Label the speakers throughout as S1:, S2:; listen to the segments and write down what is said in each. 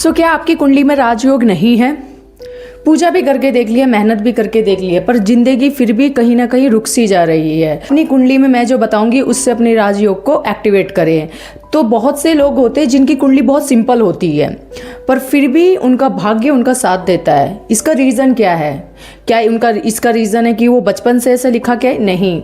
S1: क्या आपकी कुंडली में राजयोग नहीं है? पूजा भी करके देख लिया, मेहनत भी करके देख लिया, पर जिंदगी फिर भी कहीं ना कहीं रुक सी जा रही है। अपनी कुंडली में मैं जो बताऊंगी उससे अपने राजयोग को एक्टिवेट करें। तो बहुत से लोग होते हैं जिनकी कुंडली बहुत सिंपल होती है, पर फिर भी उनका भाग्य उनका साथ देता है। इसका रीज़न क्या है? क्या उनका इसका रीज़न है कि वो बचपन से ऐसा लिखा क्या है? नहीं,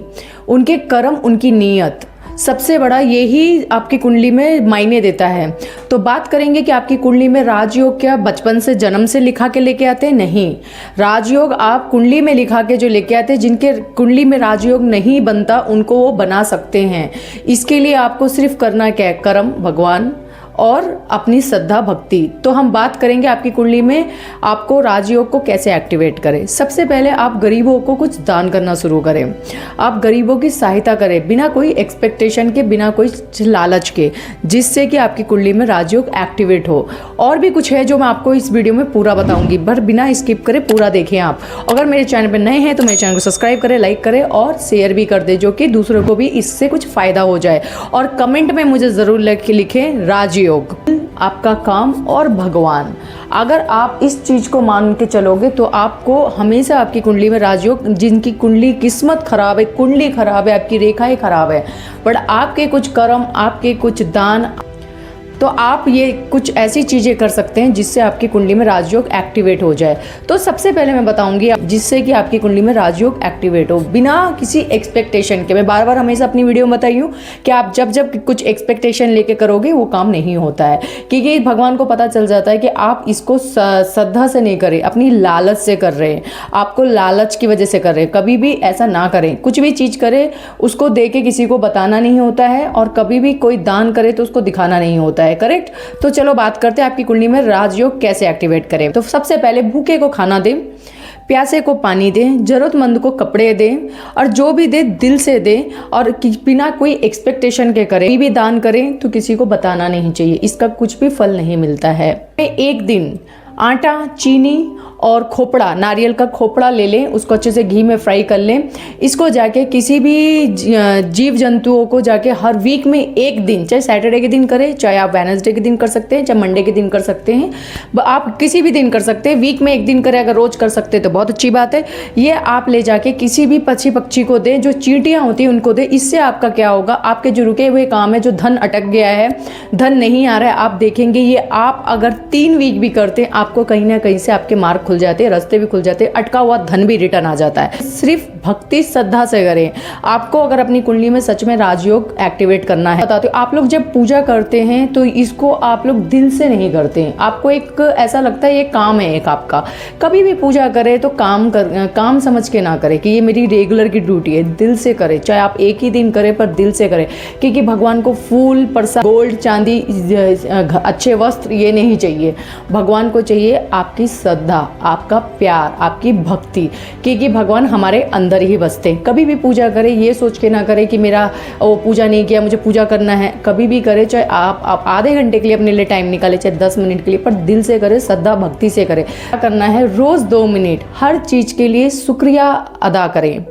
S1: उनके कर्म, उनकी नीयत सबसे बड़ा यही आपकी कुंडली में मायने देता है। तो बात करेंगे कि आपकी कुंडली में राजयोग क्या बचपन से जन्म से लिखा के लेके आते हैं? नहीं, राजयोग आप कुंडली में लिखा के जो लेके आते हैं, जिनके कुंडली में राजयोग नहीं बनता उनको वो बना सकते हैं। इसके लिए आपको सिर्फ करना क्या है? कर्म, भगवान और अपनी श्रद्धा भक्ति। तो हम बात करेंगे आपकी कुंडली में आपको राजयोग को कैसे एक्टिवेट करें। सबसे पहले आप गरीबों को कुछ दान करना शुरू करें। आप गरीबों की सहायता करें बिना कोई एक्सपेक्टेशन के, बिना कोई लालच के, जिससे कि आपकी कुंडली में राजयोग एक्टिवेट हो। और भी कुछ है जो मैं आपको इस वीडियो में पूरा बताऊंगी, पर बिना स्किप करे पूरा देखें आप। अगर मेरे चैनल पर नए हैं तो मेरे चैनल को सब्सक्राइब करें, लाइक करें और शेयर भी कर दें, जो कि दूसरों को भी इससे कुछ फ़ायदा हो जाए। और कमेंट में मुझे ज़रूर लिखें राजयोग, आपका काम और भगवान। अगर आप इस चीज़ को मान के चलोगे तो आपको हमेशा आपकी कुंडली में राजयोग, जिनकी कुंडली किस्मत खराब है, कुंडली खराब है, आपकी रेखाएं खराब है, बट आपके कुछ कर्म, आपके कुछ दान, तो आप ये कुछ ऐसी चीज़ें कर सकते हैं जिससे आपकी कुंडली में राजयोग एक्टिवेट हो जाए। तो सबसे पहले मैं बताऊंगी जिससे कि आपकी कुंडली में राजयोग एक्टिवेट हो बिना किसी एक्सपेक्टेशन के। मैं बार बार हमेशा अपनी वीडियो में बताई हूँ कि आप जब कुछ एक्सपेक्टेशन लेके करोगे वो काम नहीं होता है, क्योंकि भगवान को पता चल जाता है कि आप इसको श्रद्धा से नहीं करें, अपनी लालच से कर रहे हैं, आपको लालच की वजह से कर रहे हैं। कभी भी ऐसा ना करें। कुछ भी चीज़ करें उसको दे के किसी को बताना नहीं होता है, और कभी भी कोई दान करे तो उसको दिखाना नहीं होता है। करेक्ट? तो चलो बात करते हैं आपकी कुंडली में राजयोग कैसे एक्टिवेट करें। तो सबसे पहले भूखे को खाना दें, प्यासे को पानी दें, जरूरतमंद को कपड़े दें, और जो भी दे दिल से दें और बिना कोई एक्सपेक्टेशन के करें। कोई भी दान करें तो किसी को बताना नहीं चाहिए, इसका कुछ भी फल नहीं मिलता है। एक दिन आटा, चीनी और खोपड़ा, नारियल का खोपड़ा ले लें, उसको अच्छे से घी में फ्राई कर लें। इसको जाके किसी भी जीव जंतुओं को जाके हर वीक में एक दिन, चाहे सैटरडे के दिन करें, चाहे आप वेडनेसडे के दिन कर सकते हैं, चाहे मंडे के दिन कर सकते हैं, आप किसी भी दिन कर सकते हैं। वीक में एक दिन करें, अगर रोज कर सकते हैं तो बहुत अच्छी बात है। ये आप ले जाके किसी भी पक्षी को दें, जो चींटियाँ होती हैं उनको दें। इससे आपका क्या होगा, आपके जो रुके हुए काम है, जो धन अटक गया है, धन नहीं आ रहा है, आप देखेंगे ये आप अगर 3 वीक भी करते हैं, आपको कहीं ना कहीं से आपके मार्ग खुल जाते हैं, रास्ते भी खुल जाते हैं, अटका हुआ धन भी रिटर्न आ जाता है। सिर्फ भक्ति श्रद्धा से करें। आपको अगर अपनी कुंडली में सच में राजयोग एक्टिवेट करना है, बताते हो, आप लोग जब पूजा करते हैं तो इसको आप लोग दिल से नहीं करते हैं। आपको एक ऐसा लगता है ये काम है एक आपका। कभी भी पूजा करें तो काम समझ के ना करें कि ये मेरी रेगुलर की ड्यूटी है। दिल से करें, चाहे आप एक ही दिन करें पर दिल से करें, क्योंकि भगवान को फूल, प्रसाद, गोल्ड, चांदी, अच्छे वस्त्र ये नहीं चाहिए। भगवान को चाहिए आपकी श्रद्धा, आपका प्यार, आपकी भक्ति, क्योंकि भगवान हमारे अंदर ही बसते हैं। कभी भी पूजा करें ये सोच के ना करें कि मेरा वो पूजा नहीं किया, मुझे पूजा करना है। कभी भी करें, चाहे आप आधे घंटे के लिए अपने लिए टाइम निकालें, चाहे 10 मिनट के लिए, पर दिल से करें, श्रद्धा भक्ति से करें। क्या करना है, रोज 2 मिनट हर चीज़ के लिए शुक्रिया अदा करें।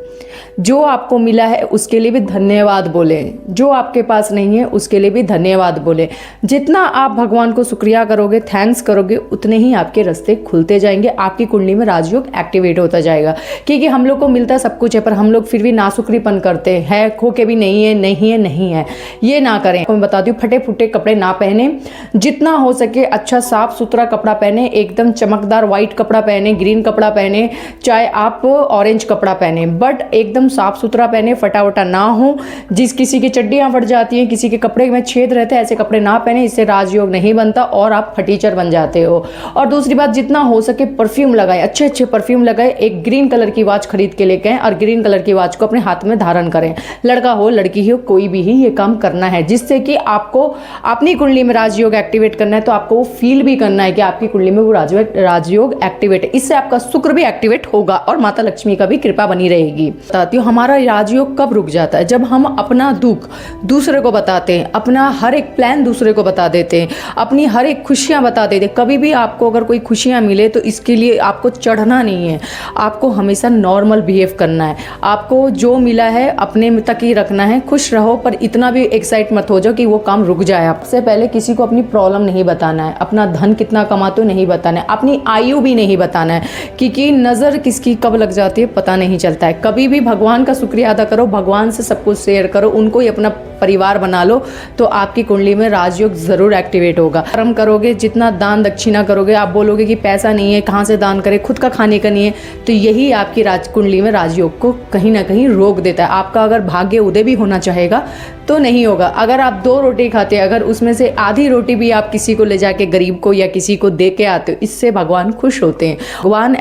S1: जो आपको मिला है उसके लिए भी धन्यवाद बोलें, जो आपके पास नहीं है उसके लिए भी धन्यवाद बोलें। जितना आप भगवान को शुक्रिया करोगे, थैंक्स करोगे, उतने ही आपके रास्ते खुलते जाएंगे, आपकी कुंडली में राजयोग एक्टिवेट होता जाएगा। क्योंकि हम लोग को मिलता सब कुछ है, पर हम लोग फिर भी नाशुक्रीपन करते हैं, खो के भी नहीं है, नहीं है, नहीं है। ये ना करें। मैं बता दूँ, फटे फुटे कपड़े ना पहने, जितना हो सके अच्छा साफ सुथरा कपड़ा पहने, एकदम चमकदार व्हाइट कपड़ा पहने, ग्रीन कपड़ा पहने, चाहे आप ऑरेंज कपड़ा पहने, बट एकदम साफ सुथरा पहने, फटावटा ना हो। किसी की चड्डियां फट जाती हैं, किसी के कपड़े में छेद रहते हैं, ऐसे कपड़े ना पहने, इससे राजयोग नहीं बनता और आप फटीचर बन जाते हो। और दूसरी बात, जितना हो सके परफ्यूम लगाएं, अच्छे अच्छे परफ्यूम लगाएं। एक ग्रीन कलर की वॉच खरीद के लेके आएं और ग्रीन कलर की वॉच को अपने हाथ में धारण करें। लड़का हो लड़की हो, कोई भी ही ये काम करना है, जिससे कि आपको अपनी कुंडली में राजयोग एक्टिवेट करना है। तो आपको वो फील भी करना है कि आपकी कुंडली में वो राजयोग एक्टिवेट है। इससे आपका शुक्र भी एक्टिवेट होगा और माता लक्ष्मी का भी कृपा बनी रहेगी। बताती हूँ, हमारा राजयोग कब रुक जाता है? जब हम अपना दुख दूसरे को बताते हैं, अपना हर एक प्लान दूसरे को बता देते हैं, अपनी हर एक खुशियाँ बता देते हैं। कभी भी आपको अगर कोई खुशियाँ मिले तो इसके लिए आपको चढ़ना नहीं है, आपको हमेशा नॉर्मल बिहेव करना है। आपको जो मिला है अपने तक ही रखना है, खुश रहो, पर इतना भी एक्साइट मत हो जाओ कि वो काम रुक जाए। आपसे पहले किसी को अपनी प्रॉब्लम नहीं बताना है, अपना धन कितना कमाते हो नहीं बताना है, अपनी आयु भी नहीं बताना है, क्योंकि नज़र किसकी कब लग जाती है पता नहीं चलता है। कभी भी भगवान का शुक्रिया अदा करो, भगवान से सब कुछ शेयर करो, उनको ही अपना परिवार बना लो, तो आपकी कुंडली में राजयोग ज़रूर एक्टिवेट होगा। कर्म करोगे, जितना दान दक्षिणा करोगे, आप बोलोगे कि पैसा नहीं है, कहाँ से दान करें, खुद का खाने का नहीं है, तो यही आपकी कुंडली में राजयोग को कहीं ना कहीं रोक देता है। आपका अगर भाग्य उदय भी होना चाहेगा तो नहीं होगा। अगर आप 2 रोटी खाते हैं, अगर उसमें से आधी रोटी भी आप किसी को ले जाके गरीब को या किसी को दे के आते हो, इससे भगवान खुश होते हैं। भगवान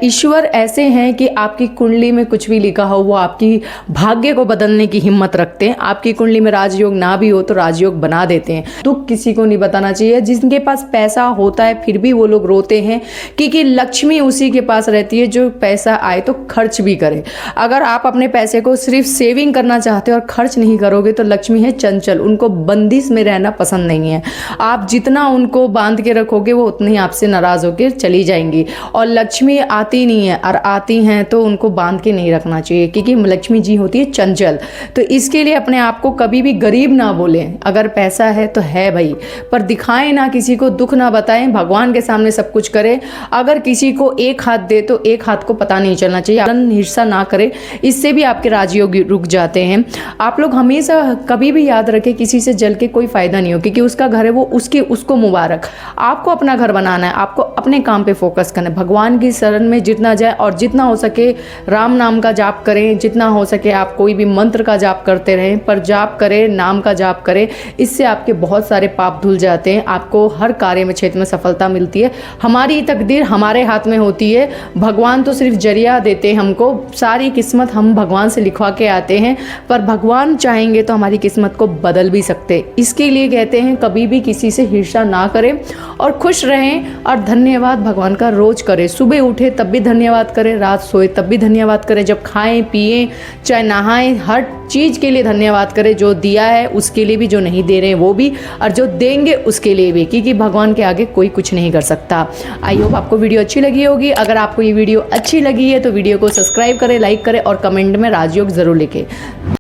S1: ईश्वर ऐसे हैं कि आपकी कुंडली में कुछ भी लिखा हो वो आपकी भाग्य को बदलने की हिम्मत रखते हैं। आपकी कुंडली में राजयोग ना भी हो तो राजयोग बना देते हैं। दुख किसी को नहीं बताना चाहिए। जिनके पास पैसा होता है फिर भी वो लोग रोते हैं, क्योंकि लक्ष्मी उसी के पास रहती है जो पैसा आए तो खर्च भी करे। अगर आप अपने पैसे को सिर्फ सेविंग करना चाहते हो और खर्च नहीं करोगे तो लक्ष्मी है चंचल, उनको बंदिश में रहना पसंद नहीं है। आप जितना उनको बांध के रखोगे वो उतनी आपसे नाराज होकर चली जाएंगी। और लक्ष्मी आती नहीं है, और आती हैं तो उनको बांध के नहीं रखना चाहिए, क्योंकि लक्ष्मी जी होती है चंचल। तो इसके लिए अपने आप को कभी भी गरीब ना बोलें। अगर पैसा है तो है भाई, पर दिखाएं ना, किसी को दुख ना बताएं, भगवान के सामने सब कुछ करें। अगर किसी को एक हाथ दे तो एक हाथ को पता नहीं चलना चाहिए। हिस्सा ना करें, इससे भी आपके राजयोग रुक जाते हैं। आप लोग हमेशा कभी भी याद रखें, किसी से जल के कोई फायदा नहीं हो, क्योंकि उसका घर है वो उसको मुबारक। आपको अपना घर बनाना है, आपको अपने काम पे फोकस करना है। भगवान की शरण में जितना जाए और जितना हो सके राम नाम का जाप करें, जितना हो सके आप कोई भी मंत्र का जाप करते रहें, पर जाप करें, नाम का जाप करें। इससे आपके बहुत सारे पाप धुल जाते हैं, आपको हर कार्य में क्षेत्र में सफलता मिलती है। हमारी तकदीर हमारे हाथ में होती है, भगवान तो सिर्फ जरिया देते हैं हमको। सारी किस्मत हम भगवान से लिखवा के आते हैं, पर भगवान चाहेंगे तो हमारी किस्मत को बदल भी सकते। इसके लिए कहते हैं कभी भी किसी से ईर्ष्या ना करें और खुश रहें, और धन्यवाद भगवान का रोज करें। सुबह उठे तब भी धन्यवाद करें, रात सोए तब भी धन्यवाद करें, जब खाएं पिएं चाहे नहाएं, हर चीज़ के लिए धन्यवाद करें। जो दिया है उसके लिए भी, जो नहीं दे रहे हैं वो भी, और जो देंगे उसके लिए भी, क्योंकि भगवान के आगे कोई कुछ नहीं कर सकता। आई होप आपको वीडियो अच्छी लगी होगी। अगर आपको ये वीडियो अच्छी लगी है तो वीडियो को सब्सक्राइब करें, लाइक करें और कमेंट में राजयोग ज़रूर लिखें।